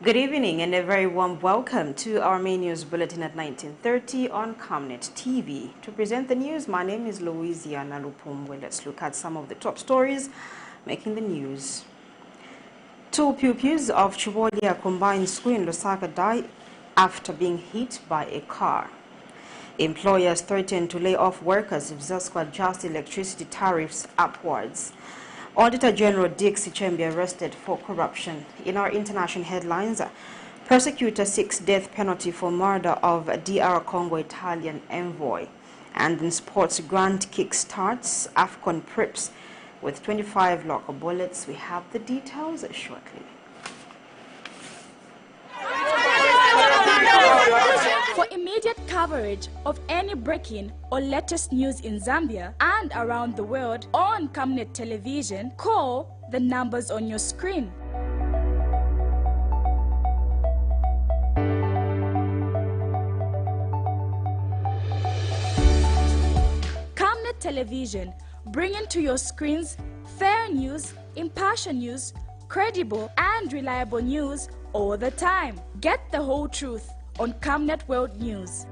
Good evening and a very warm welcome to our main news bulletin at 19:30 on Camnet TV. To present the news, my name is Louisiana Lupumbwe. Let's look at some of the top stories making the news. 2 pupils of CHIBOLYA combined school in LUSAKA died after being hit by a car. Employers threaten to lay off workers if ZESCO adjusts electricity tariffs upwards. Auditor General SICHEMBE arrested for corruption. In our international headlines, prosecutor seeks death penalty for murder of DR Congo Italian envoy. And in sports, Grant kickstarts AFCON PROSECUTOR with 25 local bullets. We have the details shortly. For immediate coverage of any breaking or latest news in Zambia and around the world on Camnet television, call the numbers on your screen. Camnet television, bringing to your screens fair news, impartial news, credible and reliable news all the time. Get the whole truth on Camnet World News.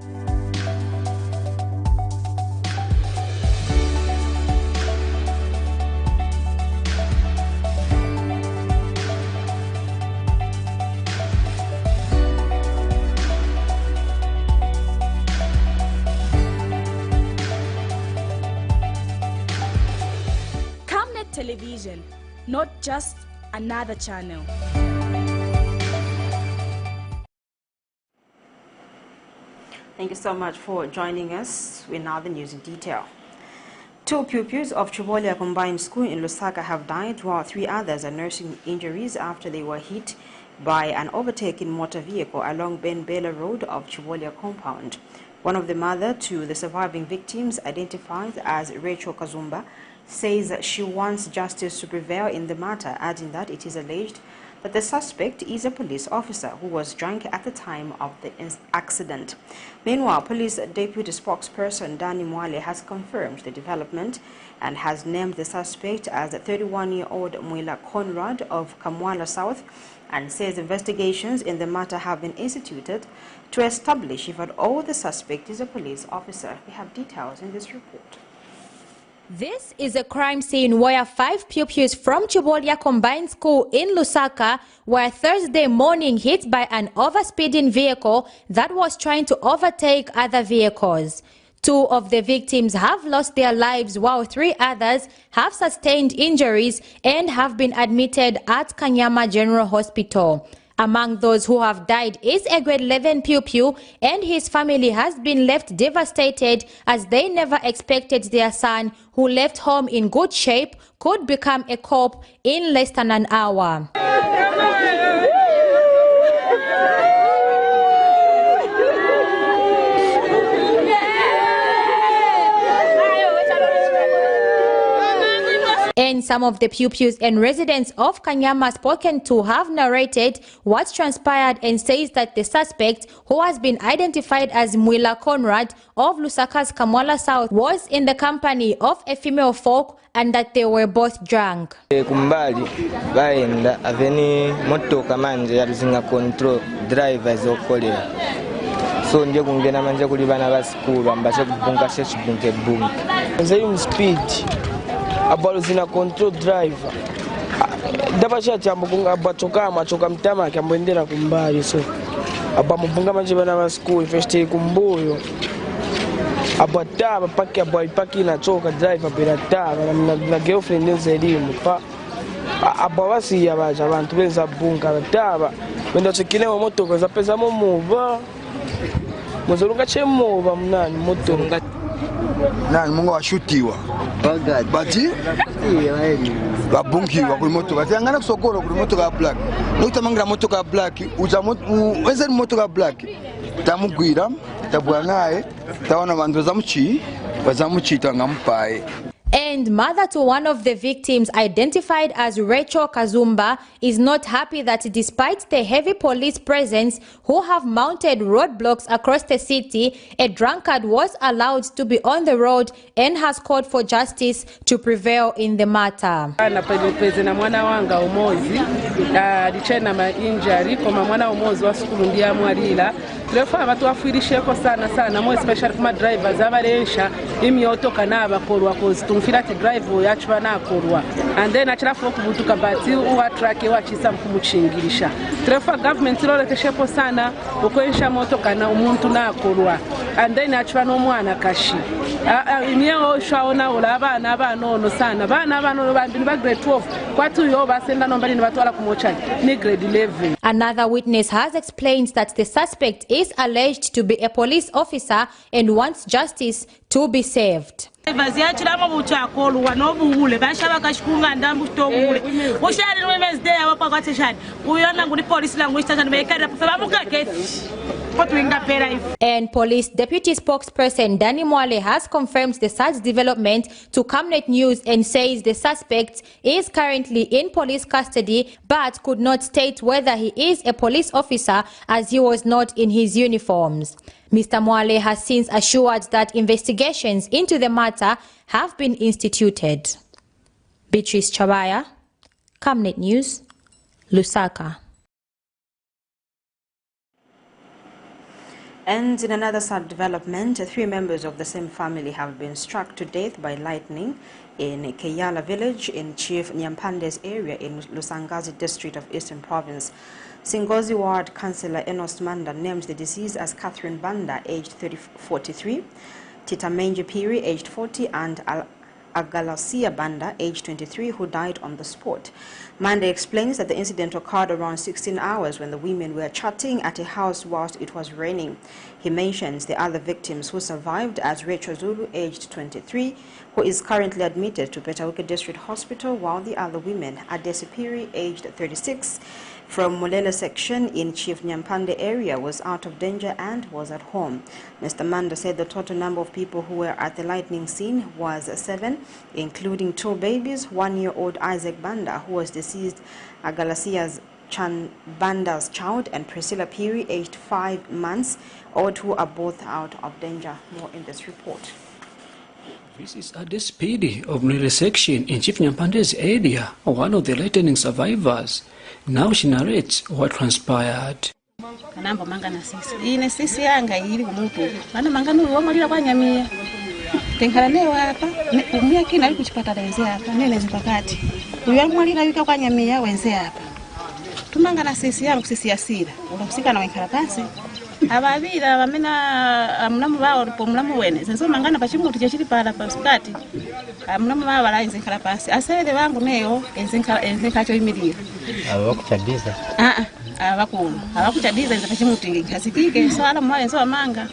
Camnet Television, not just another channel. Thank you so much for joining us. We now the news in detail. 2 pupils of CHIBOLYA combined school in LUSAKA have died, while 3 others are nursing injuries after they were hit by an overtaken motor vehicle along Benbela Road of CHIBOLYA compound. One of the mother to the surviving victims, identified as Rachel Kazumba, says she wants justice to prevail in the matter, adding that it is alleged that the suspect is a police officer who was drunk at the time of the accident. Meanwhile, police deputy spokesperson Danny Mwale has confirmed the development and has named the suspect as 31-year-old Mwila Conrad of Kamwala South, and says investigations in the matter have been instituted to establish if at all the suspect is a police officer. We have details in this report. This is a crime scene where 5 pupils from CHIBOLYA Combined School in LUSAKA were Thursday morning hit by an overspeeding vehicle that was trying to overtake other vehicles. 2 of the victims have lost their lives, while 3 others have sustained injuries and have been admitted at Kanyama General Hospital. Among those who have died is a grade 11 pupil, and his family has been left devastated as they never expected their son, who left home in good shape, could become a cop in less than an hour. And some of the pupils and residents of Kanyama spoken to have narrated what transpired and says that the suspect, who has been identified as Mwila Conrad of Lusaka's Kamwala South, was in the company of a female folk and that they were both drunk. Kumbali baenda aveni motoka manje yaluzinga control drivers okolera. So nje kungena manje kuli bana ba school ambacho kubunga shechibunke bunke. Nze speed abaluzina control driver dabasha chambo kunga abachoka machoka mtama akamwendera kumbali, so abamubunga manje bana ba school first kumbuyo abataba paki abapaki na choka driver bila taba na girlfriend nzelimu pa abawasi yabaje abantu benza bunga bataba wenda chekine mu moto za pesa mu muba muzurunga chemuba mnani moto nani mungu washutiwa bati babungiwa kuli motoka tiangana kusokolo kuli motoka black nokutamanga motoka black uja wenzeni motoka black tamugwira tabwa naye taona bantu bazamuchita ngampaye. And mother to one of the victims, identified as Rachel Kazumba, is not happy that despite the heavy police presence who have mounted roadblocks across the city, a drunkard was allowed to be on the road and has called for justice to prevail in the matter. Turefa abantu bafuirisheko sana mo especially kuma drivers abaresha imyoto kana bakorwa cause tumfira ati drive yacu banakorwa and then achirafu kubutuka bati uwa track wachisa mkumuchingirisha turefa government roleteshepo sana ukoesha moto kana umuntu nakorwa and then achiba no mwana kashi imyeho shaona ola abana no sana bana bambini ba grade 12 kwatu yo basenda nombali ni batwala kumocha ni grade 11. Another witness has explained that the suspect is alleged to be a police officer and wants justice to be served. And police deputy spokesperson Danny Mwale has confirmed the such development to Camnet News and says the suspect is currently in police custody but could not state whether he is a police officer as he was not in his uniforms. Mr. Mwale has since assured that investigations into the matter have been instituted. Beatrice Chabaya, Camnet News, Lusaka. And in another sad development, 3 members of the same family have been struck to death by lightning in Keyala village in Chief Nyampande's area in Lusangazi district of Eastern Province. Singozi Ward Councillor Enos Manda named the deceased as Catherine Banda, aged 43, Tita Menji Piri, aged 40, and Agalasia Banda, aged 23, who died on the spot. Manda explains that the incident occurred around 16 hours when the women were chatting at a house whilst it was raining. He mentions the other victims who survived as Rachel Zulu, aged 23, who is currently admitted to Petauke District Hospital, while the other women, Adesi Piri, aged 36, from Molele section in Chief Nyampande area, was out of danger and was at home. Mr. Manda said the total number of people who were at the lightning scene was 7, including 2 babies, 1-year-old Isaac Banda, who was deceased, Agalasia's Chan Banda's child, and Priscilla Piri, aged 5 months, all 2 are both out of danger. More in this report. This is at the speed of Molele section in Chief Nyampande's area, one of the lightning survivors. Now she narrates what transpired. Kanamba mangana sisi. Ine sisi yanga ili kumutu. Bana mangana uwa mwalila kwa nyamia. Tenkala leo hapa. Umia kina wiki kuchipata wenze hapa. Nene zipakati. Uwa mwalila wika kwa nyamia wenze hapa. Tumangana sisi yangu sisi asira. Unakusika na wenkala pasi. Ababira bamena mnamu bao po mnamu wene. Senso mangana pachimutu chachiri para paskati. Mnamu bao bala enzenkala pasi. Asere wangu neo enzenkala cho imiria. Abakuchadiza. Abakuchadiza nza pachimutu ngasikike so ala mwa enzo manga.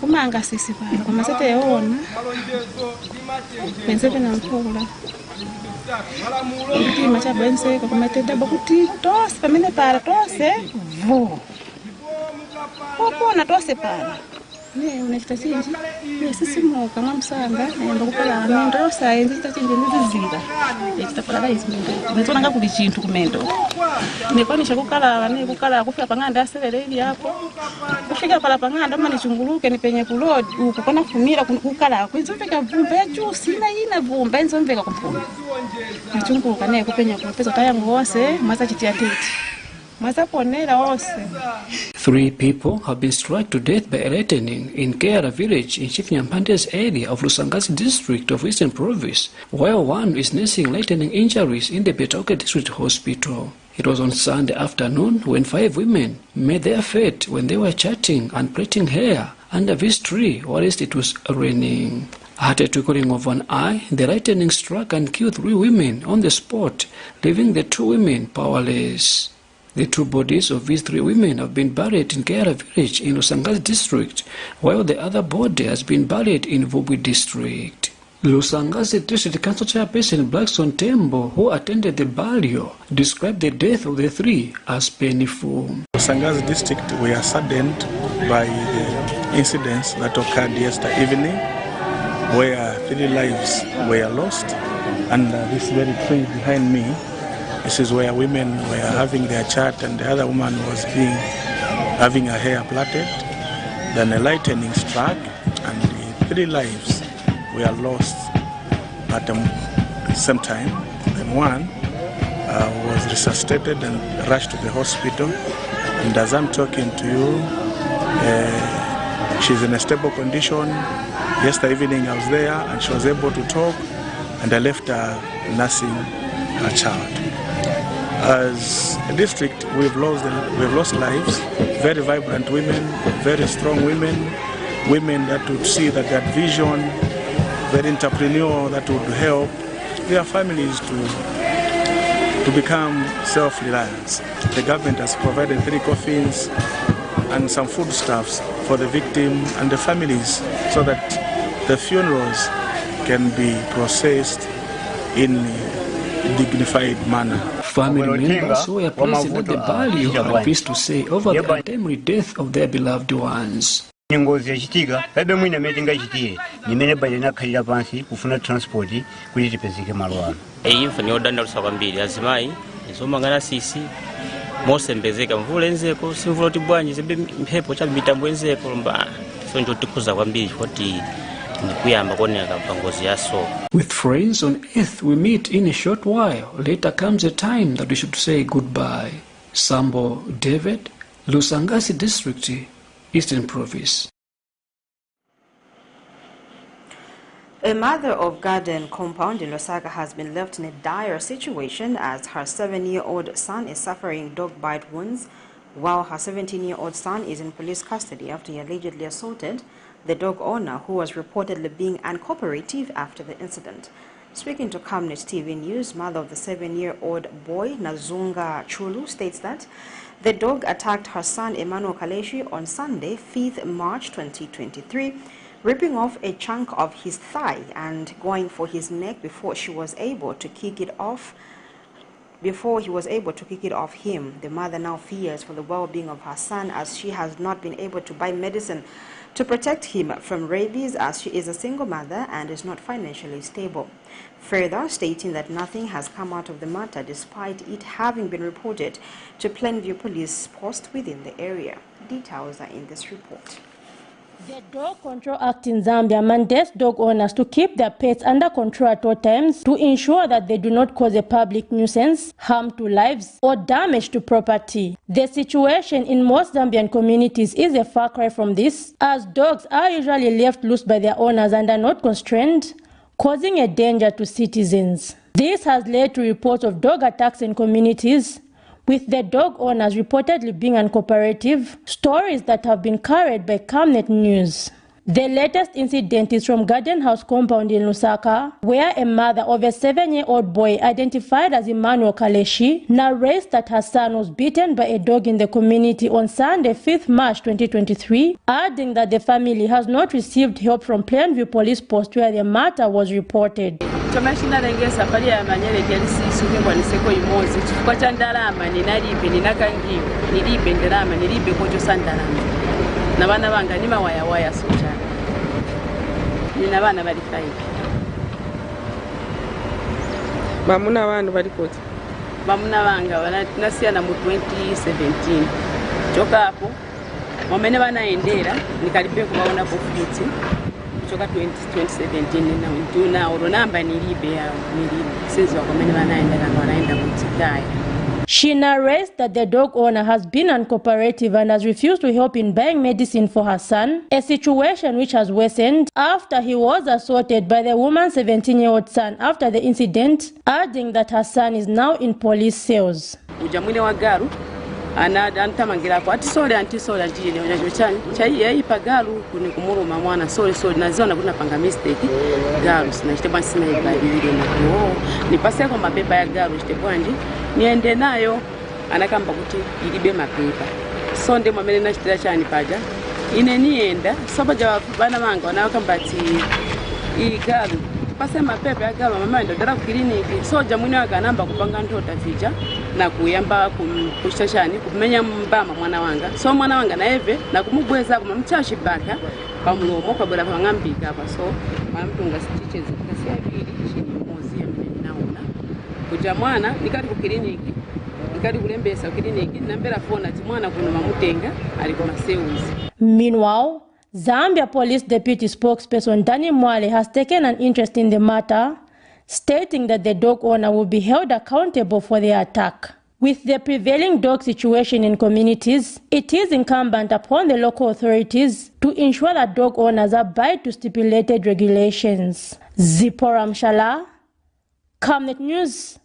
Kumanga sisi pala. Kumasete yona. Pensete na mpula. Kuti macha bense ko kumetenda bakuti tos pamene para tose. Vo. Opona tose pala. Ne unachita chinji. Ne sisi moka mwamsanga enda kupala amendo yosa enzita chinji ndizira. Ekitapala izimendo. Nzona ngakuli chintu kumendo. Nekwanisha kukala ne kukala kufika panganda asevereli hapo. Kufika pala panganda mani chunguluke ni penye kulodi uko kona fumira kukala kwizofika vumba ya juice ina vumba enzomveka kumfuna. Nachunguluka ne kupenya kupezo tayangu wose maza chitia tete. 3 people have been struck to death by a lightning in Keyala village in Chief Nyampande's area of Lusangazi district of Eastern Province, while 1 is nursing lightning injuries in the Petauke District Hospital. It was on Sunday afternoon when 5 women met their fate when they were chatting and plaiting hair under this tree whilst it was raining. At a twinkling of an eye, the lightning struck and killed 3 women on the spot, leaving the 2 women powerless. The 2 bodies of these 3 women have been buried in Keyala village in Lusangazi district, while the other body has been buried in Vubwi district. Lusangazi district council chairperson Blackson Tembo, who attended the burial, described the death of the 3 as painful. Lusangazi district, we are saddened by the incidents that occurred yesterday evening where 3 lives were lost. And this very tree behind me, this is where women were having their chat, and the other woman was having her hair plaited. Then a lightning struck, and the 3 lives were lost at the same time. Then one was resuscitated and rushed to the hospital. And as I'm talking to you, she's in a stable condition. Yesterday evening I was there and she was able to talk, and I left her nursing her child. As a district, we've lost lives, very vibrant women, very strong women that would see that that vision, very entrepreneurial, that would help their families to become self-reliant. The government has provided 3 coffins and some foodstuffs for the victim and the families so that the funerals can be processed in a dignified manner. Family members who were present at the burial had this to say over the untimely death of their beloved ones. Ngozi yachitiga babe mwina metinga chitiye nimene balina khalira pansi kufuna transport kuti tipezeke malwano imfa ni odanda lusaka mbili azimayi izomangana sisi mosembezeka mvula enzeko simvula tibwanyi zebe mphepo cha mitambo enzeko lomba sonjo tikuza kwambiri kuti ndikuyamba koneka pangozi yaso. With friends on earth we meet in a short while. Later comes a time that we should say goodbye. Sambo David, Lusangasi District, Eastern Province. A mother of garden compound in Lusaka has been left in a dire situation as her 7-year-old son is suffering dog bite wounds, while her 17-year-old son is in police custody after he allegedly assaulted the dog owner, who was reportedly being uncooperative after the incident. Speaking to Camnet TV News, mother of the 7-year-old boy, Nazunga Chulu, states that the dog attacked her son Emmanuel Kaleshi on Sunday, 5th March 2023, ripping off a chunk of his thigh and going for his neck before he was able to kick it off him. The mother now fears for the well-being of her son as she has not been able to buy medicine to protect him from rabies, as she is a single mother and is not financially stable. Further, stating that nothing has come out of the matter despite it having been reported to Plainview Police Post within the area. Details are in this report. The Dog Control Act in Zambia mandates dog owners to keep their pets under control at all times to ensure that they do not cause a public nuisance, harm to lives, or damage to property. The situation in most Zambian communities is a far cry from this, as dogs are usually left loose by their owners and are not constrained, causing a danger to citizens. This has led to reports of dog attacks in communities, with the dog owners reportedly being uncooperative, stories that have been carried by Camnet News. The latest incident is from Garden House compound in Lusaka, where a mother of a 7-year-old boy identified as Emmanuel Kaleshi narrates that her son was bitten by a dog in the community on Sunday, 5th March 2023, adding that the family has not received help from Plainview Police Post where the matter was reported. Nabana banga ni mawaya socha ni nabana bali 5 bamuna abantu bali koti bamuna banga nasiana mu 2017 choka hapo momene banaendera nikalipe kubaona po fiti choka 2017 na nduna oronamba nilibe ya nilibe sisi wakomene banaendera wanaenda kumtidai. She narrates that the dog owner has been uncooperative and has refused to help in buying medicine for her son, a situation which has worsened after he was assaulted by the woman's 17-year-old son after the incident, adding that her son is now in police cells. Ujamwine wa garu anatamangira kwa anti sole antije nyajo chai yaipa garu kunikumuruma mwana sole naziona kuna panga mistake garu sinachitebwa sina ibadilire na nipase kwa mapepa ya garu chitebwanje niende nayo anakamba kuti ilibe mapepa so ndemo amene nachitira chani paja ine nienda sabaja bana manga wanakamba ati igaru pase mapepa ya garu mama ndo dara kliniki so jamwini wakanamba kupanga ndota vija na kuyamba kumpushashani kumenya mbama mwana wanga so mwana wanga na eve na kumugweza kumamchashi baka pamulomo pabula pangambika pa so mamtunga stitches kasi abiri chini museum naona kuja mwana nikati ku kliniki nikati kulembesa kliniki nambera phone ati mwana kuno mamutenga ali kwa maseuzi. Meanwhile, Zambia Police Deputy Spokesperson Danny Mwale has taken an interest in the matter, stating that the dog owner will be held accountable for the attack. With the prevailing dog situation in communities, it is incumbent upon the local authorities to ensure that dog owners abide to stipulated regulations. Zipporah Mshala, Camnet News,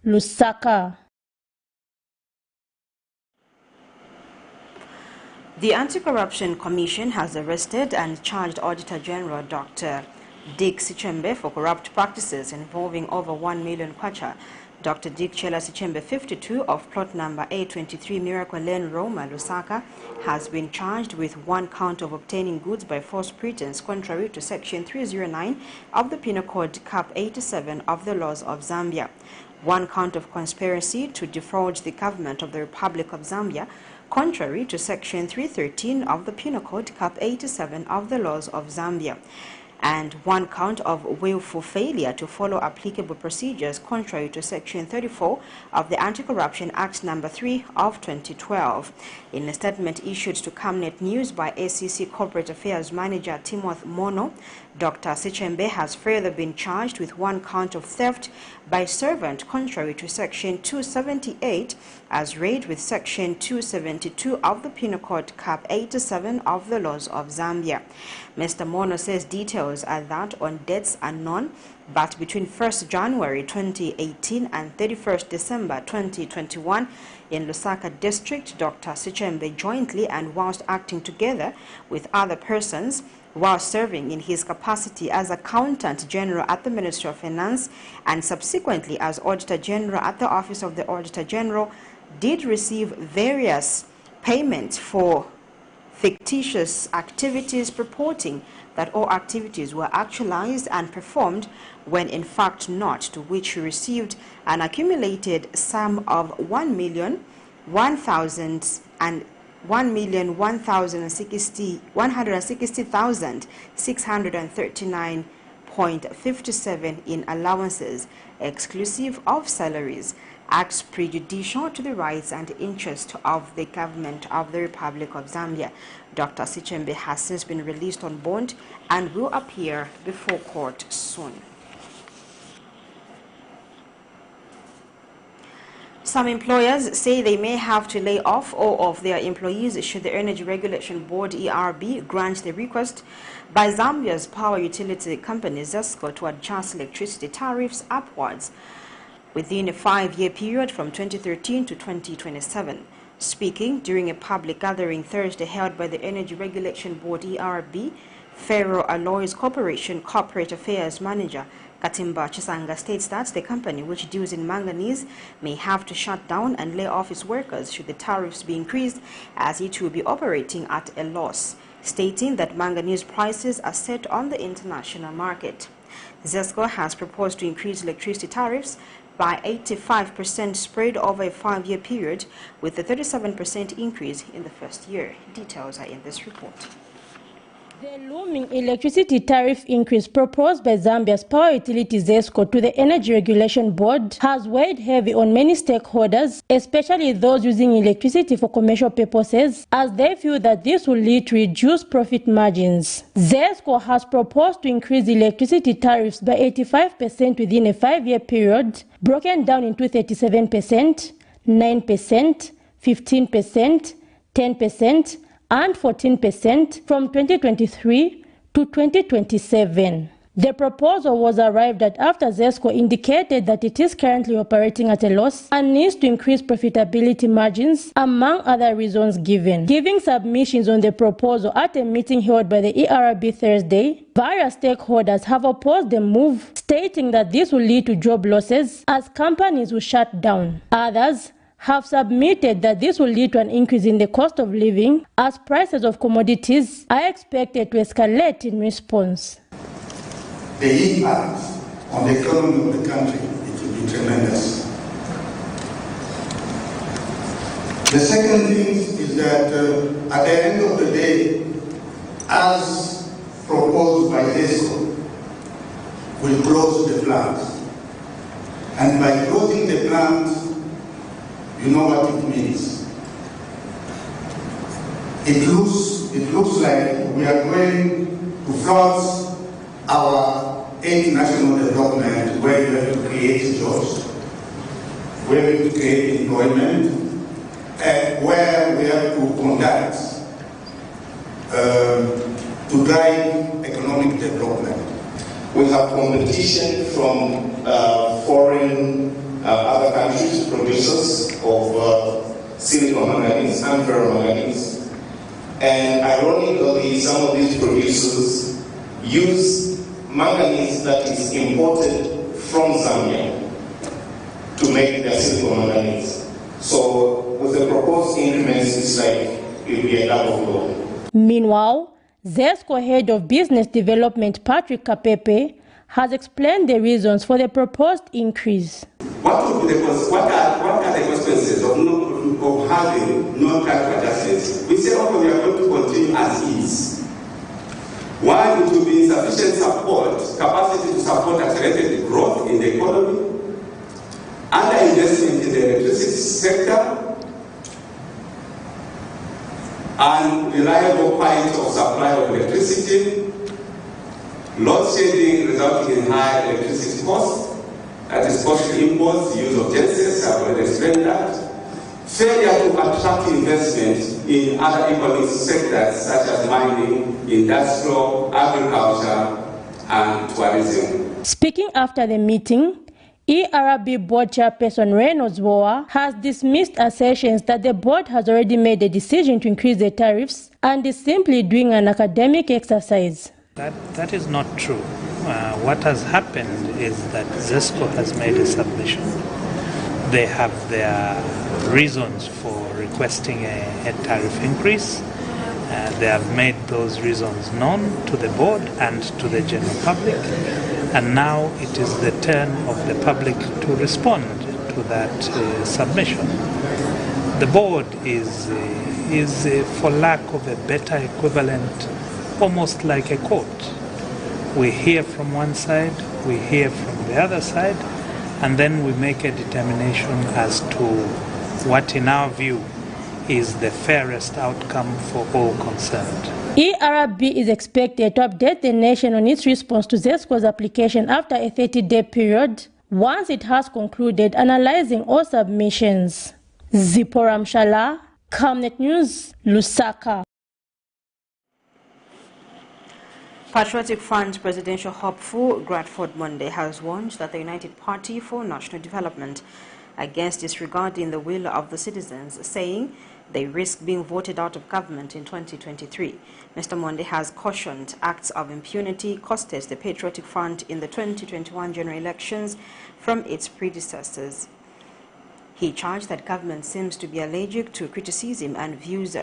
Lusaka. The Anti-Corruption Commission has arrested and charged Auditor General Dr. Dick SICHEMBE for corrupt practices involving over 1 million kwacha. Dr. Dick Chela SICHEMBE, 52, of plot number A23 Miracle Lane, Roma, Lusaka, has been charged with 1 count of obtaining goods by false pretense contrary to Section 309 of the Penal Code Cap 87 of the laws of Zambia. 1 count of conspiracy to defraud the government of the Republic of Zambia, contrary to Section 313 of the Penal Code Cap 87 of the laws of Zambia, and 1 count of willful failure to follow applicable procedures contrary to Section 34 of the Anti-Corruption Act No. 3 of 2012. In a statement issued to Camnet News by ACC Corporate Affairs Manager Timothy Mono, Dr. SICHEMBE has further been charged with 1 count of theft by servant contrary to Section 278 as read with Section 272 of the Penal Code Cap 87 of the laws of Zambia. Mr. Mono says details are that on dates unknown, but between 1st January 2018 and 31st December 2021 in Lusaka District, Dr. SICHEMBE jointly and whilst acting together with other persons while serving in his capacity as Accountant General at the Ministry of Finance and subsequently as Auditor General at the Office of the Auditor General, did receive various payments for fictitious activities purporting that all activities were actualized and performed when in fact not, to which he received an accumulated sum of 1,160,639.57 in allowances, exclusive of salaries, acts prejudicial to the rights and interests of the government of the Republic of Zambia. Dr. SICHEMBE has since been released on bond and will appear before court soon. Some employers say they may have to lay off all of their employees should the Energy Regulation Board ERB grant the request by Zambia's power utility company ZESCO to adjust electricity tariffs upwards within a 5-year period from 2013 to 2027. Speaking during a public gathering Thursday held by the Energy Regulation Board ERB, Ferro Alloys Corporation Corporate Affairs Manager Katimba Chisanga states that the company, which deals in manganese, may have to shut down and lay off its workers should the tariffs be increased, as it will be operating at a loss, stating that manganese prices are set on the international market. ZESCO has proposed to increase electricity tariffs by 85% spread over a 5-year period, with a 37% increase in the first year. Details are in this report. The looming electricity tariff increase proposed by Zambia's power utility ZESCO to the Energy Regulation Board has weighed heavy on many stakeholders, especially those using electricity for commercial purposes, as they feel that this will lead to reduced profit margins. ZESCO has proposed to increase electricity tariffs by 85% within a 5-year period, broken down into 37%, 9%, 15%, 10%, and 14% from 2023 to 2027. The proposal was arrived at after ZESCO indicated that it is currently operating at a loss and needs to increase profitability margins, among other reasons given. Giving submissions on the proposal at a meeting held by the ERB Thursday, various stakeholders have opposed the move, stating that this will lead to job losses as companies will shut down. Others have submitted that this will lead to an increase in the cost of living as prices of commodities are expected to escalate in response. The impact on the economy of the country, it will be tremendous. The second thing is that at the end of the day, as proposed by ZESCO, will close the plant. And by closing the plant, you know what it means. It looks like we are going to force our aid national development, where we have to create jobs, where we have to create employment, and where we have to conduct to drive economic development. We have competition from foreign other countries, producers of silicon manganese and ferromanganese. And ironically, some of these producers use manganese that is imported from Zambia to make their silicon manganese. So with the proposed increments, it's like it will be a double blow. Meanwhile, ZESCO head of business development Patrick Kapepe has explained the reasons for the proposed increase. What are the consequences of having no tariff adjustments? We say, okay, we are going to continue as is. One, it will be insufficient support, capacity to support accelerated growth in the economy, under-investment in the electricity sector, unreliable quality of supply of electricity, load shedding resulting in high electricity costs, that is costly imports, use of gensets, I've already explained that, failure to attract investment in other economic sectors such as mining, industrial, agriculture, and tourism. Speaking after the meeting, ERB board chairperson Reynolds Boa has dismissed assertions that the board has already made a decision to increase the tariffs and is simply doing an academic exercise. That is not true. What has happened is that ZESCO has made a submission. They have their reasons for requesting a tariff increase. They have made those reasons known to the board and to the general public, and now it is the turn of the public to respond to that submission. The board is, for lack of a better equivalent, almost like a court. We hear from one side, we hear from the other side, and then we make a determination as to what, in our view, is the fairest outcome for all concerned. ERB is expected to update the nation on its response to ZESCO's application after a 30-day period, once it has concluded analyzing all submissions. Zipporah Mshala, Camnet News, Lusaka. Patriotic Front presidential hopeful Bradford Monday has warned that the United Party for National Development against disregarding the will of the citizens, saying they risk being voted out of government in 2023. Mr. Monday has cautioned acts of impunity costed the Patriotic Front in the 2021 general elections from its predecessors. He charged that government seems to be allergic to criticism and views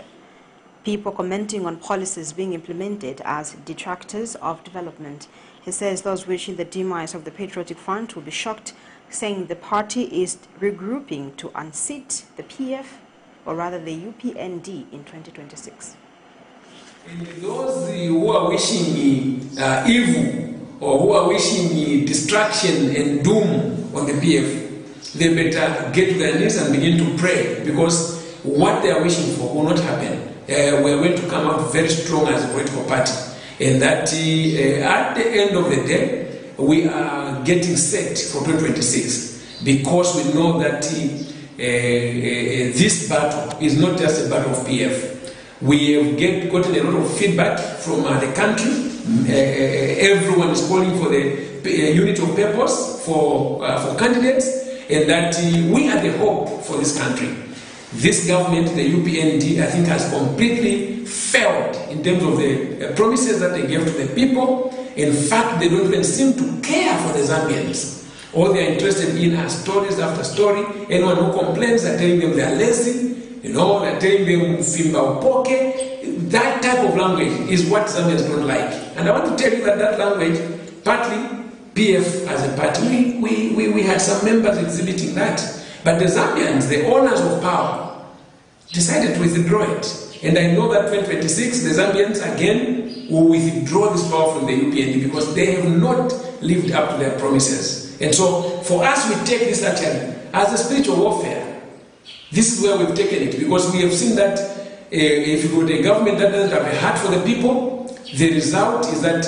people commenting on policies being implemented as detractors of development. He says those wishing the demise of the Patriotic Front will be shocked, saying the party is regrouping to unseat the PF, or rather the UPND, in 2026. And those who are wishing evil or who are wishing destruction and doom on the PF, they better get to their knees and begin to pray, because what they are wishing for will not happen. We are going to come out very strong as a political party, and that at the end of the day, we are getting set for 2026, because we know that this battle is not just a battle of PF. We have gotten a lot of feedback from the country. Everyone is calling for the unity of purpose for candidates, and that we are the hope for this country. This government, the UPND, I think has completely failed in terms of the promises that they gave to the people. In fact, they don't even seem to care for the Zambians. All they are interested in are stories after story. Anyone who complains, they're telling them they are lazy, they're telling them fimba upoke. That type of language is what Zambians don't like. And I want to tell you that language, partly PF as a party, we had some members exhibiting that. But the Zambians, the owners of power, decided to withdraw it. And I know that 2026, the Zambians again will withdraw this power from the UPND, because they have not lived up to their promises. And so for us, we take this actually as a spiritual warfare. This is where we've taken it, because we have seen that if you go to a government that doesn't have a heart for the people, the result is that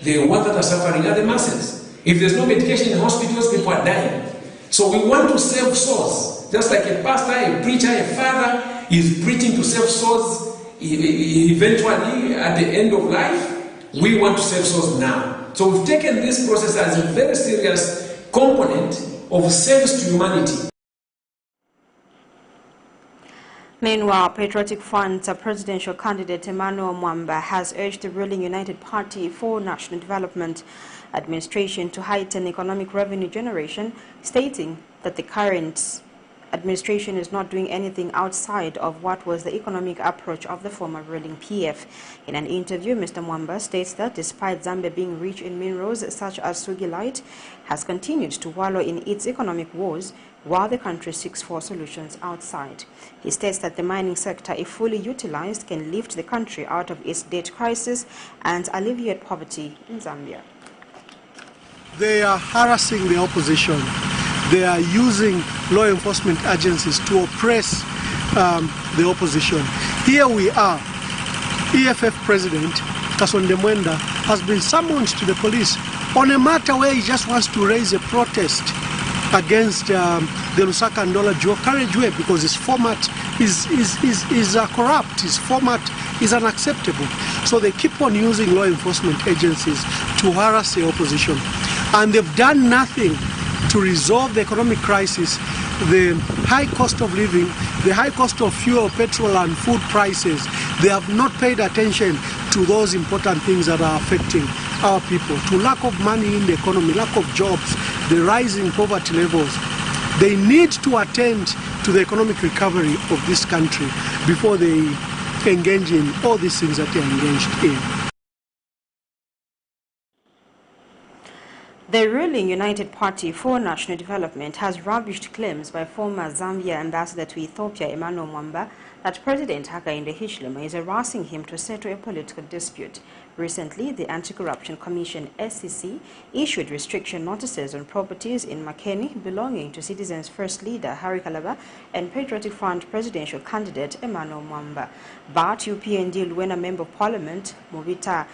the ones that are suffering are the masses. If there's no medication in hospitals, people are dying. So we want to save souls. Just like a pastor, a preacher, a father is preaching to save souls eventually at the end of life, we want to save souls now. So we've taken this process as a very serious component of service to humanity. Meanwhile, Patriotic Front's presidential candidate Emmanuel Mwamba has urged the ruling United Party for National Development administration to heighten economic revenue generation, stating that the current administration is not doing anything outside of what was the economic approach of the former ruling PF. In an interview, Mr. Mwamba states that despite Zambia being rich in minerals such as sugilite, has continued to wallow in its economic woes while the country seeks for solutions outside. He states that the mining sector, if fully utilized, can lift the country out of its debt crisis and alleviate poverty in Zambia. They are harassing the opposition. They are using law enforcement agencies to oppress the opposition. Here we are. EFF President Kasonde Mwenda has been summoned to the police on a matter where he just wants to raise a protest against the Lusaka and Dollar Joe carriageway because his format is corrupt, his format is unacceptable. So they keep on using law enforcement agencies to harass the opposition. And they've done nothing to resolve the economic crisis, the high cost of living, the high cost of fuel, petrol and food prices. They have not paid attention to those important things that are affecting our people, to lack of money in the economy, lack of jobs, the rising poverty levels. They need to attend to the economic recovery of this country before they engage in all these things that they are engaged in. The ruling United Party for National Development has rubbished claims by former Zambia ambassador to Ethiopia Emmanuel Mwamba that President Hakainde Hichilema is harassing him to settle a political dispute. Recently, the Anti-Corruption Commission (SEC) issued restriction notices on properties in Makeni belonging to Citizens First leader Harry Kalaba and Patriotic Front presidential candidate Emmanuel Mwamba. But UPND Luena Member of Parliament Movita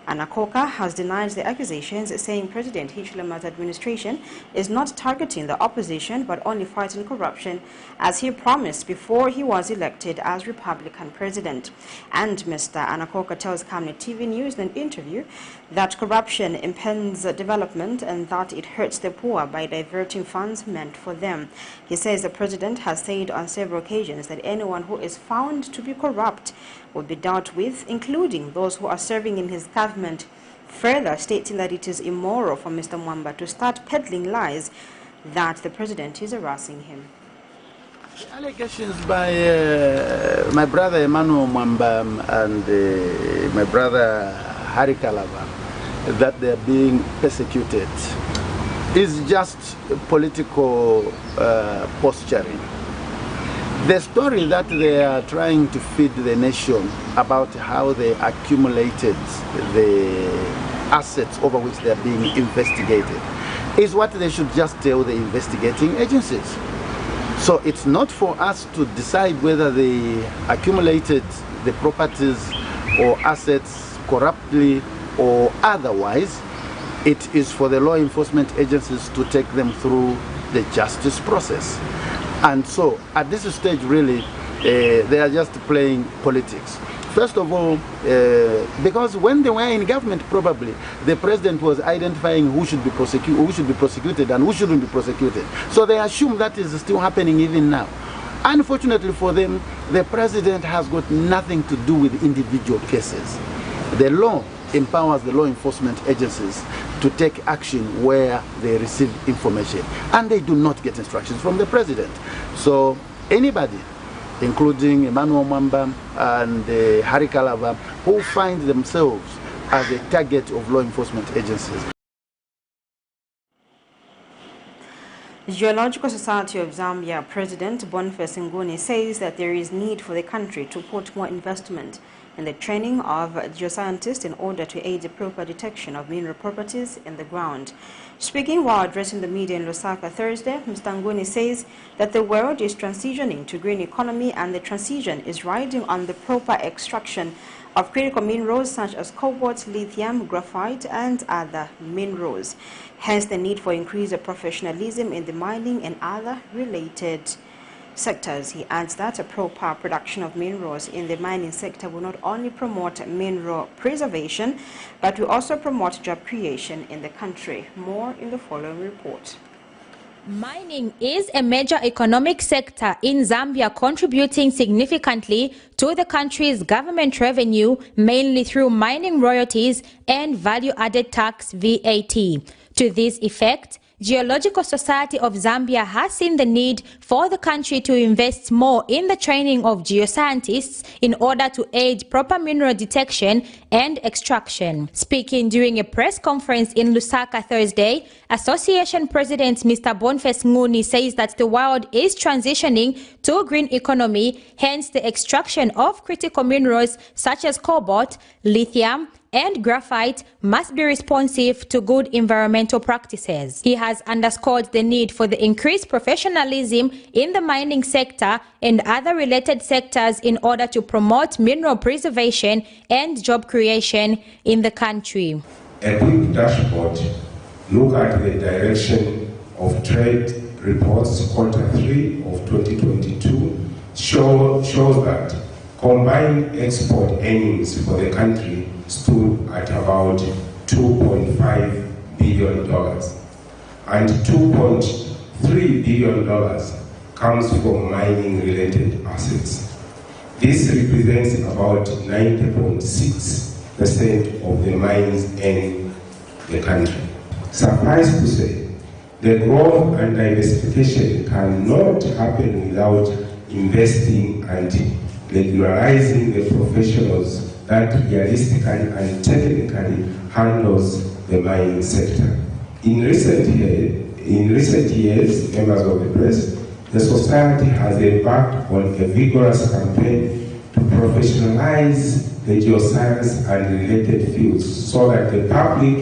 Anakoka has denied the accusations, saying President Hichilema's administration is not targeting the opposition but only fighting corruption, as he promised before he was elected as Republican president. And Mr. Anakoka tells Camnet TV News in an interview that corruption impends development and that it hurts the poor by diverting funds meant for them. He says the president has said on several occasions that anyone who is found to be corrupt will be dealt with, including those who are serving in his government, further stating that it is immoral for Mr. Mwamba to start peddling lies that the president is harassing him. The allegations by my brother Emmanuel Mwamba and my brother Harry Kalaba that they are being persecuted is just political posturing. The story that they are trying to feed the nation about how they accumulated the assets over which they are being investigated is what they should just tell the investigating agencies. So it's not for us to decide whether they accumulated the properties or assets corruptly or otherwise. It is for the law enforcement agencies to take them through the justice process. And so at this stage really they are just playing politics. First of all, because when they were in government, probably the president was identifying who should be prosecuted and who shouldn't be prosecuted. So they assume that is still happening even now. Unfortunately for them, the president has got nothing to do with individual cases. The law empowers the law enforcement agencies to take action where they receive information, and they do not get instructions from the president. So anybody, including Emmanuel Mwamba and Harry Kalaba, who find themselves as a target of law enforcement agencies. The Geological Society of Zambia President Boniface Nguni says that there is need for the country to put more investment in the training of geoscientists in order to aid the proper detection of mineral properties in the ground. Speaking while addressing the media in Lusaka Thursday, Mr. Nguni says that the world is transitioning to green economy and the transition is riding on the proper extraction of critical minerals such as cobalt, lithium, graphite, and other minerals. Hence the need for increased professionalism in the mining and other related sectors. He adds that a proper production of minerals in the mining sector will not only promote mineral preservation, but will also promote job creation in the country. More in the following report. Mining is a major economic sector in Zambia, contributing significantly to the country's government revenue, mainly through mining royalties and value-added tax (VAT). To this effect, Geological Society of Zambia has seen the need for the country to invest more in the training of geoscientists in order to aid proper mineral detection and extraction. Speaking during a press conference in Lusaka Thursday, Association President Mr. Boniface Nguni says that the world is transitioning to a green economy, hence the extraction of critical minerals such as cobalt, lithium, and graphite must be responsive to good environmental practices. He has underscored the need for the increased professionalism in the mining sector and other related sectors in order to promote mineral preservation and job creation in the country. A quick dashboard look at the direction of trade reports Q3 of 2022 shows that combined export earnings for the country stood at about $2.5 billion, and $2.3 billion comes from mining-related assets. This represents about 90.6% of the mines in the country. Suffice to say, the growth and diversification cannot happen without investing and regularizing the professionals that realistically and technically handles the mining sector. In recent years, members of the press, the society has embarked on a vigorous campaign to professionalize the geoscience and related fields so that the public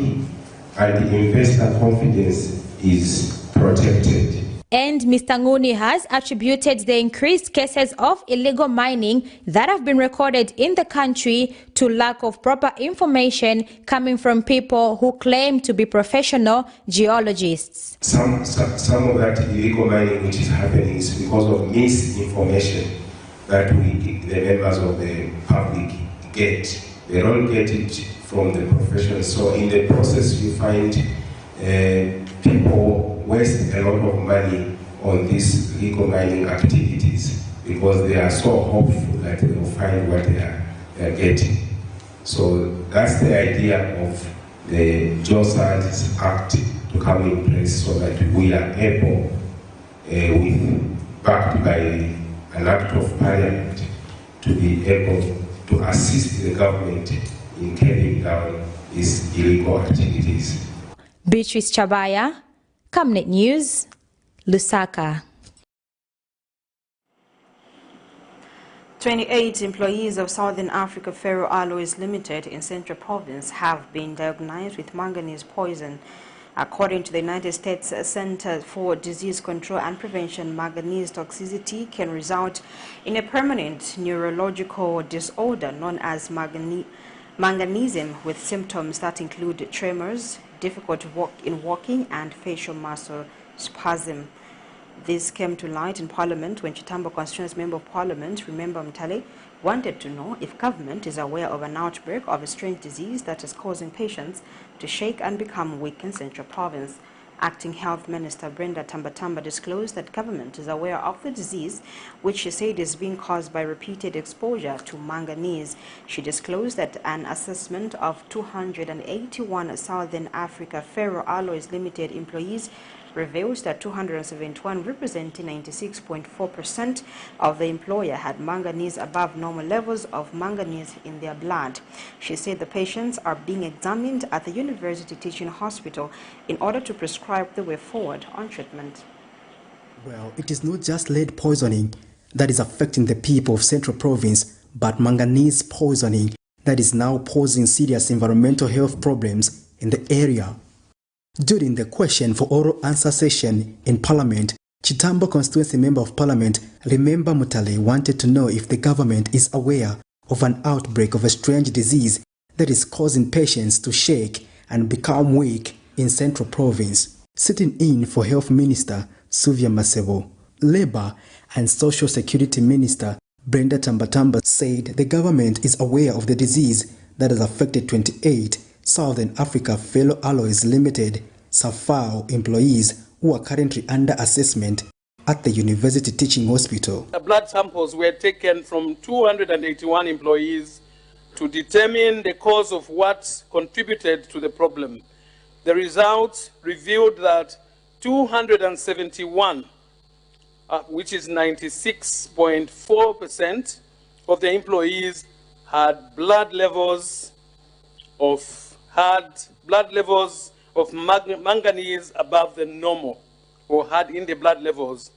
and the investor confidence is protected. And Mr. Nguni has attributed the increased cases of illegal mining that have been recorded in the country to lack of proper information coming from people who claim to be professional geologists. Some of that illegal mining which is happening is because of misinformation that the members of the public get. They don't get it from the professionals. So in the process you find people waste a lot of money on these illegal mining activities because they are so hopeful that they will find what they are getting. So that's the idea of the Geosciences Act to come in place so that we are able, backed by an act of parliament, to be able to assist the government in carrying down these illegal activities. Beatrice Chabaya, Camnet News, Lusaka. 28 employees of Southern Africa Ferro Alloys Limited in Central Province have been diagnosed with manganese poison. According to the United States Center for Disease Control and Prevention, manganese toxicity can result in a permanent neurological disorder known as manganism, with symptoms that include tremors, difficulty in walking, and facial muscle spasm. This came to light in Parliament when Chitambo Constituency Member of Parliament, Remember Mtale, wanted to know if government is aware of an outbreak of a strange disease that is causing patients to shake and become weak in Central Province. Acting Health Minister Brenda Tambatamba disclosed that government is aware of the disease, which she said is being caused by repeated exposure to manganese. She disclosed that an assessment of 281 Southern Africa Ferro Alloys Limited employees reveals that 271, representing 96.4% of the employer, had manganese above normal levels of manganese in their blood. She said the patients are being examined at the University Teaching Hospital in order to prescribe the way forward on treatment. Well, it is not just lead poisoning that is affecting the people of Central Province, but manganese poisoning that is now posing serious environmental health problems in the area. During the question for oral answer session in Parliament, Chitambo constituency Member of Parliament Remember Mutale wanted to know if the government is aware of an outbreak of a strange disease that is causing patients to shake and become weak in Central Province. Sitting in for Health Minister Sylvia Masebo, Labour and Social Security Minister Brenda Tambatamba said the government is aware of the disease that has affected 28 Southern Africa Fellow Alloys Limited SAFAO employees who are currently under assessment at the University Teaching Hospital. The blood samples were taken from 281 employees to determine the cause of what contributed to the problem. The results revealed that 271, which is 96.4% of the employees had blood levels of manganese above the normal, or had in the blood levels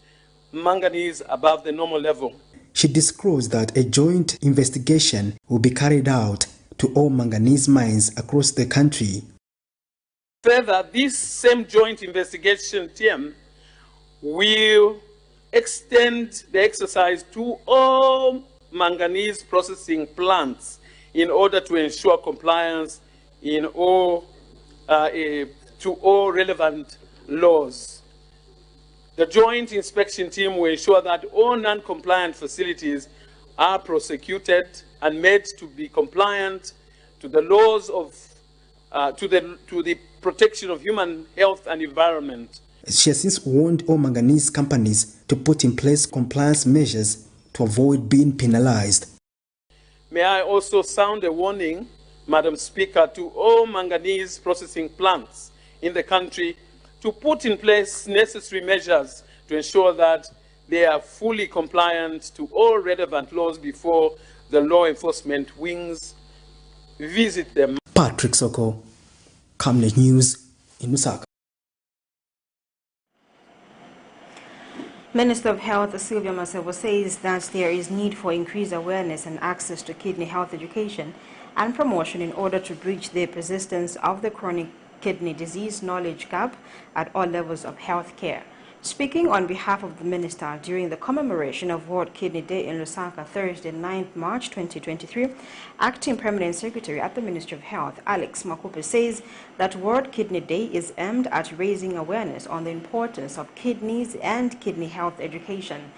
manganese above the normal level. She disclosed that a joint investigation will be carried out to all manganese mines across the country. Further, this same joint investigation team will extend the exercise to all manganese processing plants in order to ensure compliance in all to all relevant laws. The joint inspection team will ensure that all non-compliant facilities are prosecuted and made to be compliant to the laws of to the protection of human health and environment. She has since warned all manganese companies to put in place compliance measures to avoid being penalized. May I also sound a warning, Madam Speaker, to all manganese processing plants in the country to put in place necessary measures to ensure that they are fully compliant to all relevant laws before the law enforcement wings visit them. Patrick Soko, Camnet News in Lusaka. Minister of Health Sylvia Masebo says that there is need for increased awareness and access to kidney health education and promotion in order to bridge the persistence of the chronic kidney disease knowledge gap at all levels of health care. Speaking on behalf of the minister during the commemoration of World Kidney Day in Lusaka, Thursday, 9th March 2023, Acting Permanent Secretary at the Ministry of Health, Alex Makupe, says that World Kidney Day is aimed at raising awareness on the importance of kidneys and kidney health education.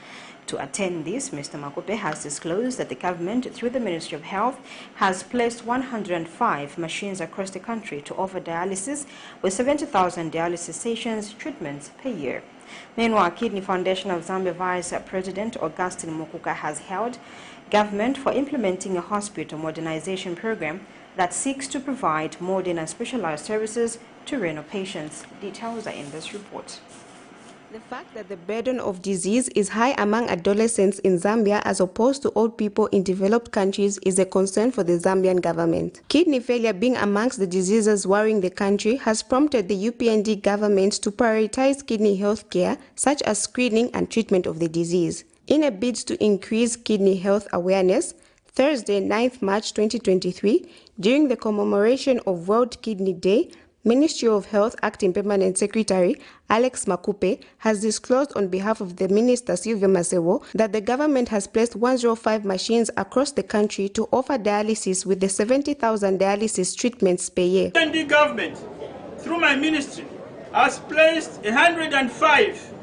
To attend this, Mr. Makupe has disclosed that the government, through the Ministry of Health, has placed 105 machines across the country to offer dialysis, with 70,000 dialysis sessions treatments per year. Meanwhile, Kidney Foundation of Zambia Vice President Augustine Mukuka has held government for implementing a hospital modernization program that seeks to provide modern and specialized services to renal patients. Details are in this report. The fact that the burden of disease is high among adolescents in Zambia as opposed to old people in developed countries is a concern for the Zambian government. Kidney failure being amongst the diseases worrying the country has prompted the UPND government to prioritize kidney health care, such as screening and treatment of the disease. In a bid to increase kidney health awareness, Thursday, 9th March 2023, during the commemoration of World Kidney Day, Ministry of Health Acting Permanent Secretary Alex Makupe has disclosed on behalf of the Minister Sylvia Masebo that the government has placed 105 machines across the country to offer dialysis with the 70,000 dialysis treatments per year. The government, through my ministry, has placed 105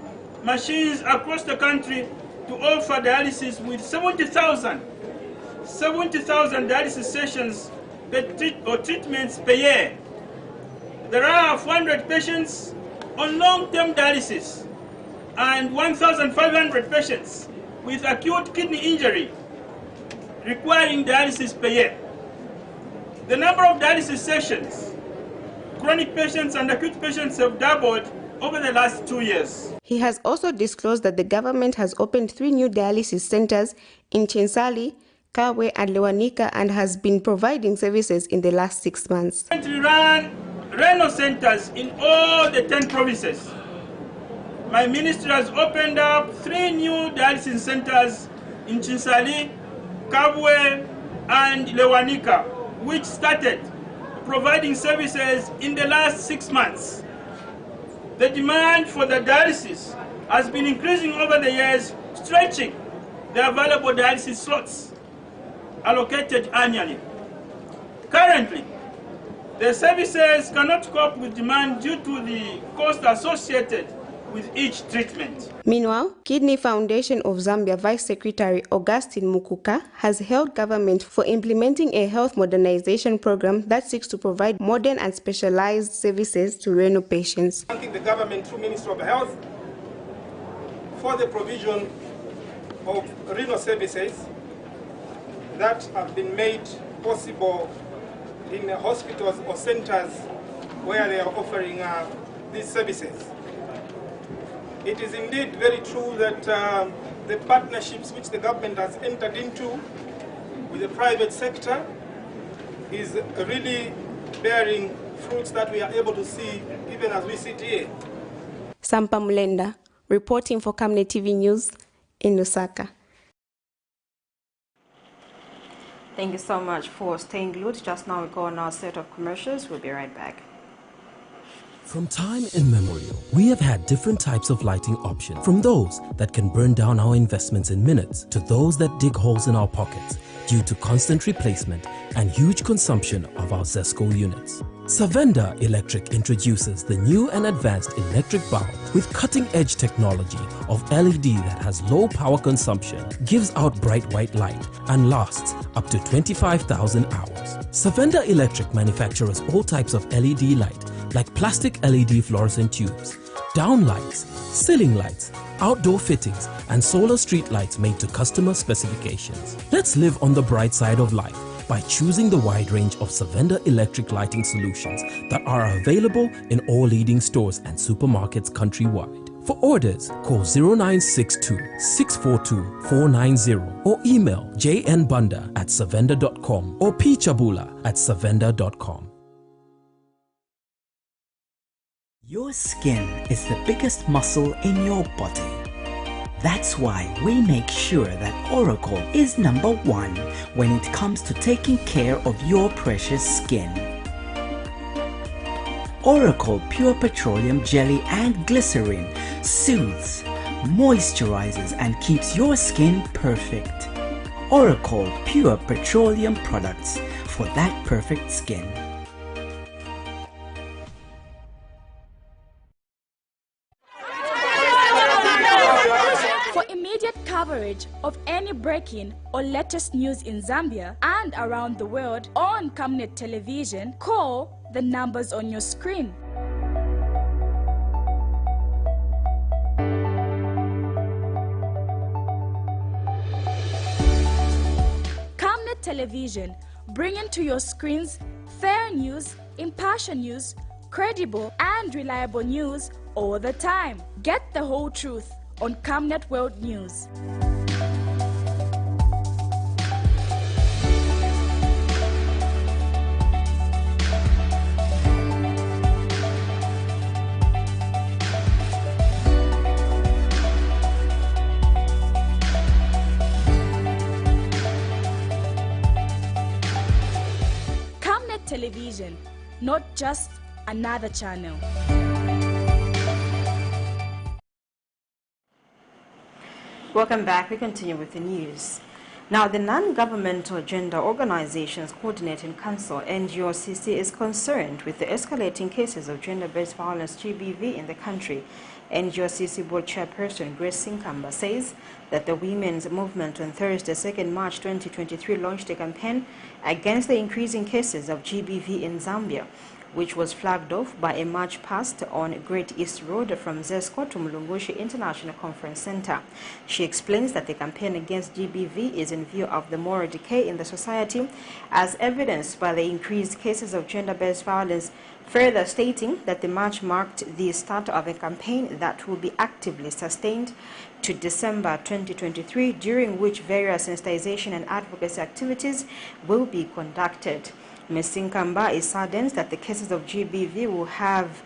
machines across the country to offer dialysis with 70,000 dialysis sessions or treatments per year. There are 400 patients on long-term dialysis and 1,500 patients with acute kidney injury requiring dialysis per year. The number of dialysis sessions, chronic patients and acute patients have doubled over the last 2 years. He has also disclosed that the government has opened 3 new dialysis centers in Chinsali, Kawe and Lewanika and has been providing services in the last 6 months. We run renal centers in all the 10 provinces. my ministry has opened up 3 new dialysis centers in Chinsali, Kabwe, and Lewanika, which started providing services in the last 6 months. The demand for the dialysis has been increasing over the years, stretching the available dialysis slots allocated annually. Currently, the services cannot cope with demand due to the cost associated with each treatment. Meanwhile, Kidney Foundation of Zambia Vice Secretary Augustine Mukuka has hailed government for implementing a health modernization program that seeks to provide modern and specialized services to renal patients. Thanking the government through Ministry of Health for the provision of renal services that have been made possible in the hospitals or centers where they are offering these services. It is indeed very true that the partnerships which the government has entered into with the private sector is really bearing fruits that we are able to see even as we sit here. Sampa Mulenda, reporting for Camnet TV News in Lusaka. Thank you so much for staying glued. Just now we go on our set of commercials. We'll be right back. From time immemorial, we have had different types of lighting options, from those that can burn down our investments in minutes to those that dig holes in our pockets due to constant replacement and huge consumption of our ZESCO units. Savenda Electric introduces the new and advanced electric bulb with cutting-edge technology of LED that has low power consumption, gives out bright white light, and lasts up to 25,000 hours. Savenda Electric manufactures all types of LED light like plastic LED fluorescent tubes, down lights, ceiling lights, outdoor fittings, and solar street lights made to customer specifications. Let's live on the bright side of life by choosing the wide range of Savenda electric lighting solutions that are available in all leading stores and supermarkets countrywide. For orders, call 0962-642-490 or email jnbunda@savenda.com or pchabula@savenda.com. Your skin is the biggest muscle in your body. That's why we make sure that Oracle is #1 when it comes to taking care of your precious skin. Oracle Pure Petroleum Jelly and Glycerin soothes, moisturizes, and keeps your skin perfect. Oracle Pure Petroleum products for that perfect skin. For immediate coverage of any breaking or latest news in Zambia and around the world on Camnet Television, call the numbers on your screen. Camnet Television, bringing to your screens fair news, impartial news, credible and reliable news all the time. Get the whole truth on Camnet World News. Camnet Television, not just another channel. Welcome back. We continue with the news. Now, the Non-Governmental Gender Organizations Coordinating Council, NGOCC, is concerned with the escalating cases of gender-based violence, GBV, in the country. NGOCC Board Chairperson Grace Sinkamba says that the Women's Movement on Thursday, 2nd March 2023, launched a campaign against the increasing cases of GBV in Zambia, which was flagged off by a march past on Great East Road from ZESCO to Mulungushi International Conference Center. She explains that the campaign against GBV is in view of the moral decay in the society, as evidenced by the increased cases of gender-based violence, further stating that the march marked the start of a campaign that will be actively sustained to December 2023, during which various sensitization and advocacy activities will be conducted. Ms. Sinkamba is saddened that the cases of GBV will have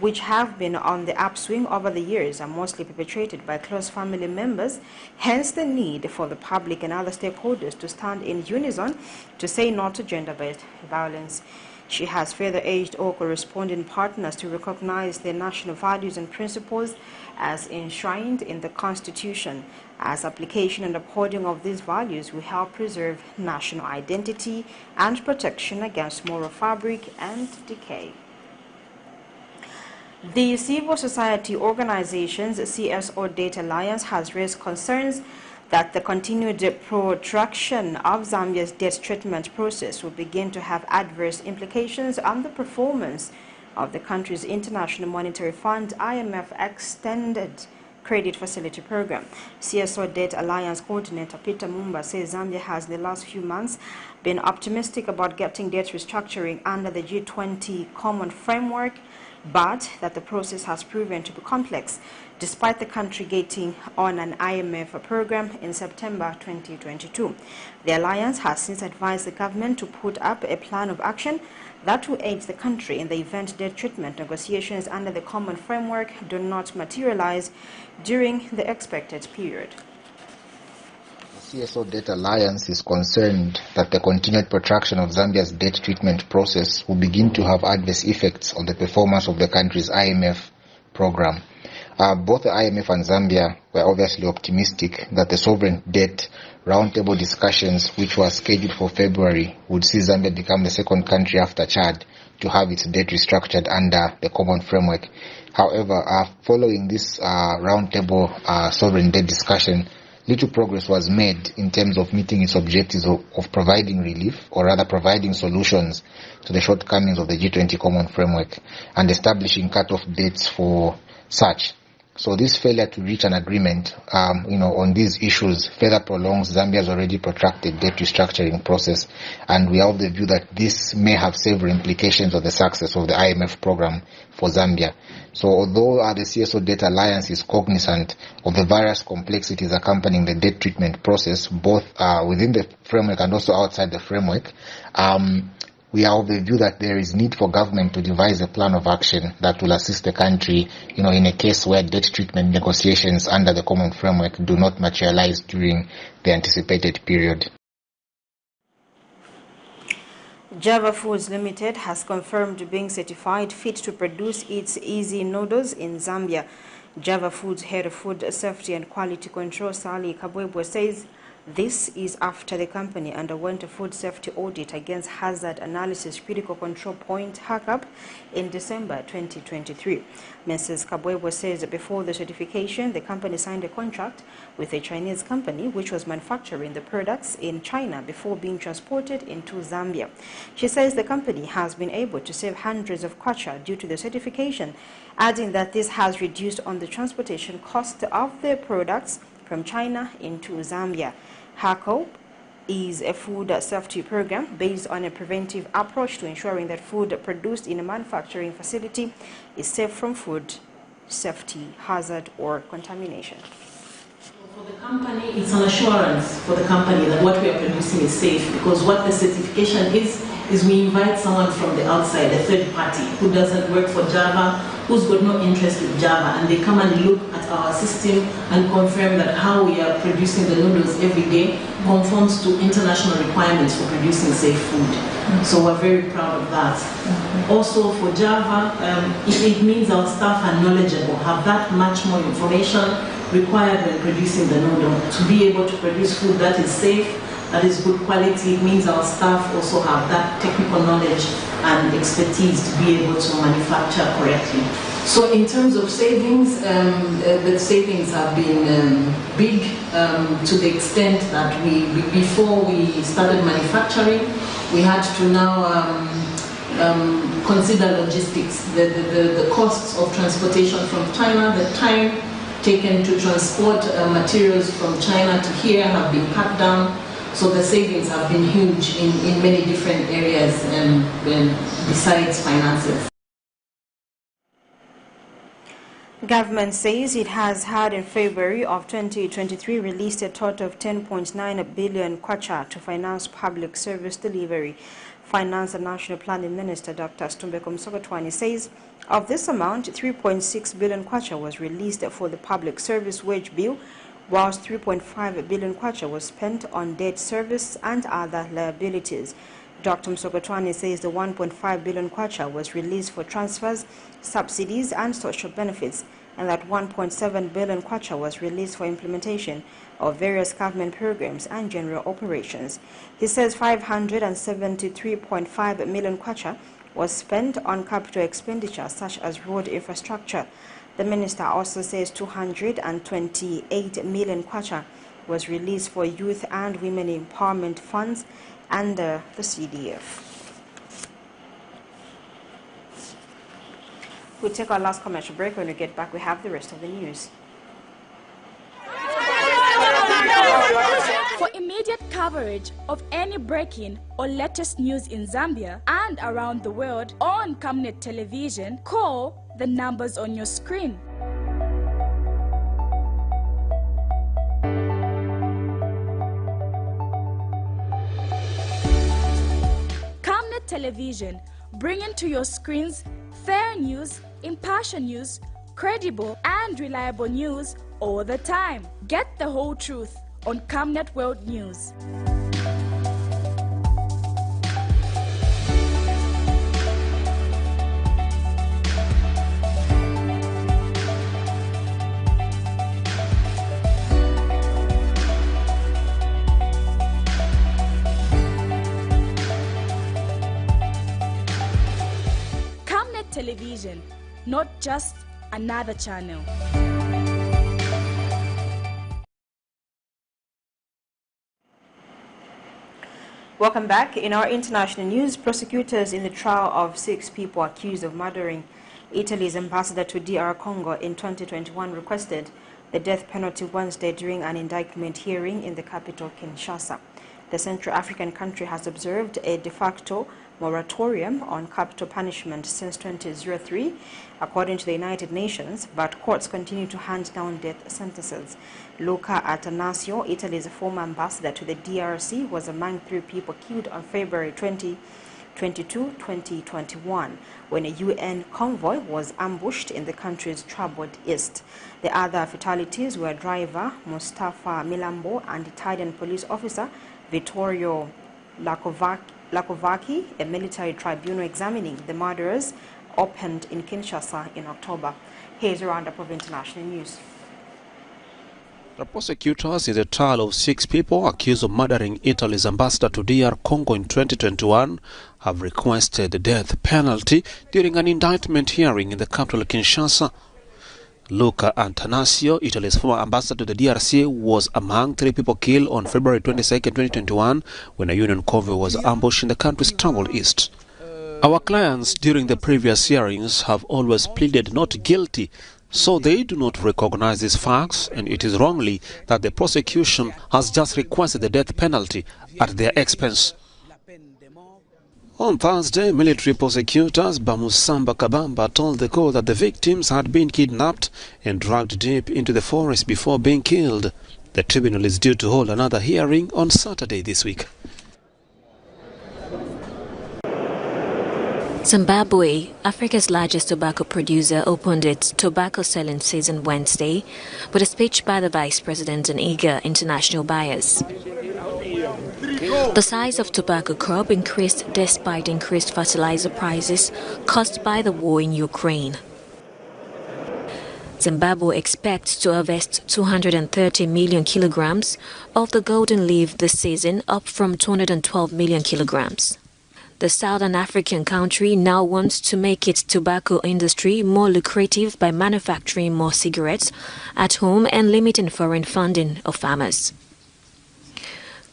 which have been on the upswing over the years, are mostly perpetrated by close family members, hence the need for the public and other stakeholders to stand in unison to say no to gender-based violence. She has further urged all corresponding partners to recognize their national values and principles as enshrined in the Constitution, as application and upholding of these values will help preserve national identity and protection against moral fabric and decay. The civil society organization's CSO Data Alliance has raised concerns that the continued protraction of Zambia's debt treatment process will begin to have adverse implications on the performance of the country's International Monetary Fund IMF Extended Credit Facility Program. CSO Debt Alliance coordinator Peter Mumba says Zambia has in the last few months been optimistic about getting debt restructuring under the G20 Common Framework, but that the process has proven to be complex, despite the country getting on an IMF program in September 2022. The alliance has since advised the government to put up a plan of action that will aid the country in the event debt treatment negotiations under the Common Framework do not materialize during the expected period. CSO Debt Alliance is concerned that the continued protraction of Zambia's debt treatment process will begin to have adverse effects on the performance of the country's IMF program. Both the IMF and Zambia were obviously optimistic that the sovereign debt roundtable discussions, which were scheduled for February, would see Zambia become the second country after Chad to have its debt restructured under the Common Framework. However, following this roundtable sovereign debt discussion, little progress was made in terms of meeting its objectives of providing relief, or rather providing solutions to the shortcomings of the G20 Common Framework and establishing cut-off dates for such. So this failure to reach an agreement on these issues further prolongs Zambia's already protracted debt restructuring process, and we are of the view that this may have several implications on the success of the IMF program for Zambia. So although the CSO Debt Alliance is cognizant of the various complexities accompanying the debt treatment process, both within the framework and also outside the framework, we are of the view that there is need for government to devise a plan of action that will assist the country, in a case where debt treatment negotiations under the Common Framework do not materialize during the anticipated period. Java Foods Limited has confirmed being certified fit to produce its easy noodles in Zambia. Java Foods Head of Food Safety and Quality Control, Sally Kabwebwe, says this is after the company underwent a food safety audit against hazard analysis critical control point hiccup in December 2023. Mrs. Kabwebwe says that before the certification, the company signed a contract with a Chinese company which was manufacturing the products in China before being transported into Zambia. She says the company has been able to save hundreds of kwacha due to the certification, adding that this has reduced on the transportation cost of their products from China into Zambia. HACO is a food safety program based on a preventive approach to ensuring that food produced in a manufacturing facility is safe from food safety hazard or contamination. For the company, it's an assurance for the company that what we are producing is safe, because what the certification is we invite someone from the outside, a third party, who doesn't work for Java, who's got no interest in Java, and they come and look at our system and confirm that how we are producing the noodles every day conforms to international requirements for producing safe food. So we're very proud of that. Also for Java, it means our staff are knowledgeable, have that much more information required when producing the noodle. To be able to produce food that is safe, that is good quality, it means our staff also have that technical knowledge and expertise to be able to manufacture correctly. So in terms of savings, the savings have been big to the extent that before we started manufacturing, we had to now consider logistics, the costs of transportation from China, the time taken to transport materials from China to here have been cut down. So the savings have been huge in many different areas besides finances. Government says it has had in February of 2023 released a total of 10.9 billion kwacha to finance public service delivery. Finance and National Planning Minister Dr. Stumbeko Msokotwane says of this amount, 3.6 billion kwacha was released for the public service wage bill, whilst 3.5 billion kwacha was spent on debt service and other liabilities. Dr. Msokotwane says the 1.5 billion kwacha was released for transfers, subsidies and social benefits, and that 1.7 billion kwacha was released for implementation of various government programs and general operations. He says 573.5 million kwacha was spent on capital expenditure such as road infrastructure. The minister also says 228 million kwacha was released for youth and women empowerment funds under the CDF. We'll take our last commercial break. When we get back, we have the rest of the news. For immediate coverage of any breaking or latest news in Zambia and around the world on Camnet television, call the numbers on your screen. Camnet television, bringing to your screens fair news, impartial news, credible and reliable news all the time. Get the whole truth on Camnet World News. Camnet television, not just another channel. Welcome back. In our international news, prosecutors in the trial of 6 people accused of murdering Italy's ambassador to DR Congo in 2021 requested the death penalty Wednesday during an indictment hearing in the capital, Kinshasa. The Central African country has observed a de facto moratorium on capital punishment since 2003, according to the United Nations, but courts continue to hand down death sentences. Luca Attanasio, Italy's former ambassador to the DRC, was among 3 people killed on February 2021, when a UN convoy was ambushed in the country's troubled east. The other fatalities were driver Mustafa Milambo and Italian police officer Vittorio Lacovacchi. A military tribunal examining the murderers opened in Kinshasa in October. Here's a roundup of international news. The prosecutors in the trial of 6 people accused of murdering Italy's ambassador to DR Congo in 2021 have requested the death penalty during an indictment hearing in the capital Kinshasa. Luca Attanasio, Italy's former ambassador to the DRC, was among 3 people killed on February 22, 2021, when a Union convoy was ambushed in the country's troubled east. Our clients during the previous hearings have always pleaded not guilty, so they do not recognize these facts, and it is wrongly that the prosecution has just requested the death penalty at their expense. On Thursday, military prosecutors Bamusamba Kabamba told the court that the victims had been kidnapped and dragged deep into the forest before being killed. The tribunal is due to hold another hearing on Saturday this week. Zimbabwe, Africa's largest tobacco producer, opened its tobacco selling season Wednesday with a speech by the Vice President and eager international buyers. The size of tobacco crop increased despite increased fertilizer prices caused by the war in Ukraine. Zimbabwe expects to harvest 230 million kilograms of the golden leaf this season, up from 212 million kilograms. The Southern African country now wants to make its tobacco industry more lucrative by manufacturing more cigarettes at home and limiting foreign funding of farmers.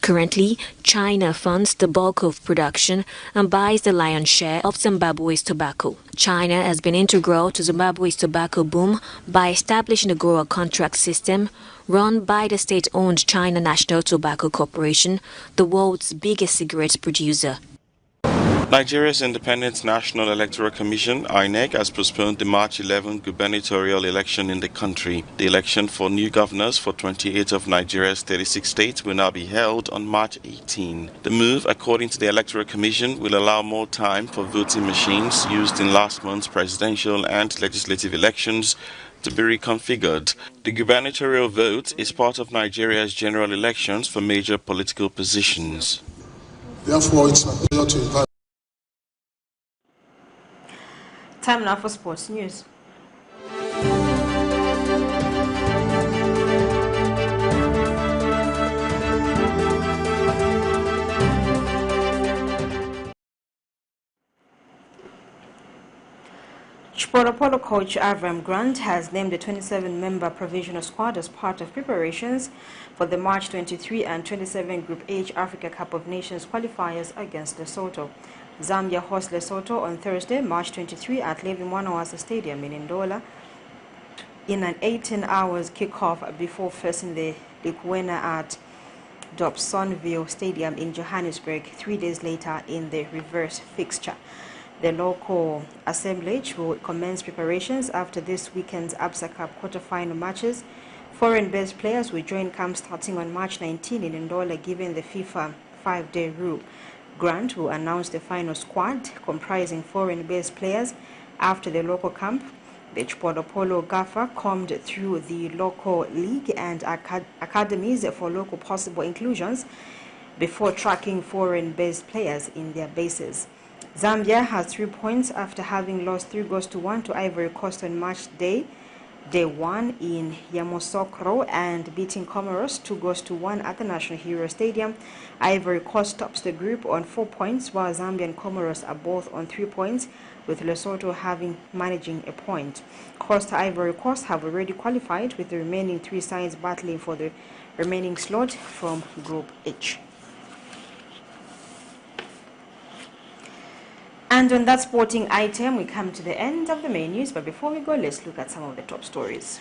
Currently, China funds the bulk of production and buys the lion's share of Zimbabwe's tobacco. China has been integral to Zimbabwe's tobacco boom by establishing a grower contract system run by the state-owned China National Tobacco Corporation, the world's biggest cigarette producer. Nigeria's Independent National Electoral Commission, INEC, has postponed the March 11 gubernatorial election in the country. The election for new governors for 28 of Nigeria's 36 states will now be held on March 18. The move, according to the Electoral Commission, will allow more time for voting machines used in last month's presidential and legislative elections to be reconfigured. The gubernatorial vote is part of Nigeria's general elections for major political positions. Therefore, it's my pleasure to invite. Time now for sports news. Chipolopolo coach Avram Grant has named the 27-member provisional squad as part of preparations for the March 23 and 27 Group H Africa Cup of Nations qualifiers against Lesotho. Zambia hosts Lesotho on Thursday, March 23 at Levin Mwanawasa Stadium in Ndola in an 18-hour kickoff before facing the Likwena at Dobsonville Stadium in Johannesburg 3 days later in the reverse fixture. The local assemblage will commence preparations after this weekend's ABSA Cup quarter-final matches. Foreign-based players will join camp starting on March 19 in Ndola, given the FIFA 5-day rule. Grant will announce the final squad, comprising foreign-based players, after the local camp. The Chipolopolo Gaffer combed through the local league and academies for local possible inclusions before tracking foreign-based players in their bases. Zambia has 3 points after having lost 3-1 to Ivory Coast on March day 1 in Yamoussoukro and beating Comoros 2-1 at the National Hero Stadium. Ivory Coast tops the group on 4 points, while Zambia and Comoros are both on 3 points, with Lesotho managing a point. Costa Ivory Coast have already qualified, with the remaining 3 sides battling for the remaining slot from Group H. And on that sporting item, we come to the end of the main news. But before we go, let's look at some of the top stories.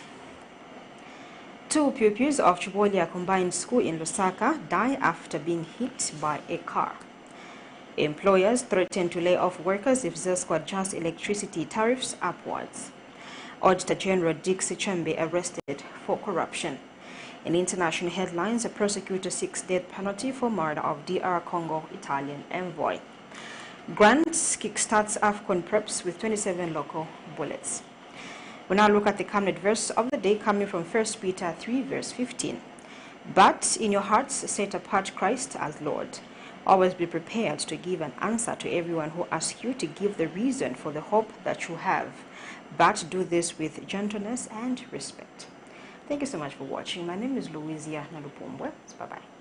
2 pupils of CHIBOLYA Combined School in Lusaka die after being hit by a car. Employers threaten to lay off workers if ZESCO adjusts electricity tariffs upwards. Auditor General SICHEMBE arrested for corruption. In international headlines, a prosecutor seeks death penalty for murder of DR Congo Italian envoy. Grants kickstarts AFCON preps with 27 local bullets. We now look at the Camnet verse of the day, coming from 1 Peter 3 verse 15. But in your hearts set apart Christ as Lord. Always be prepared to give an answer to everyone who asks you to give the reason for the hope that you have. But do this with gentleness and respect. Thank you so much for watching. My name is Louisia Nalupumbwe. Bye-bye.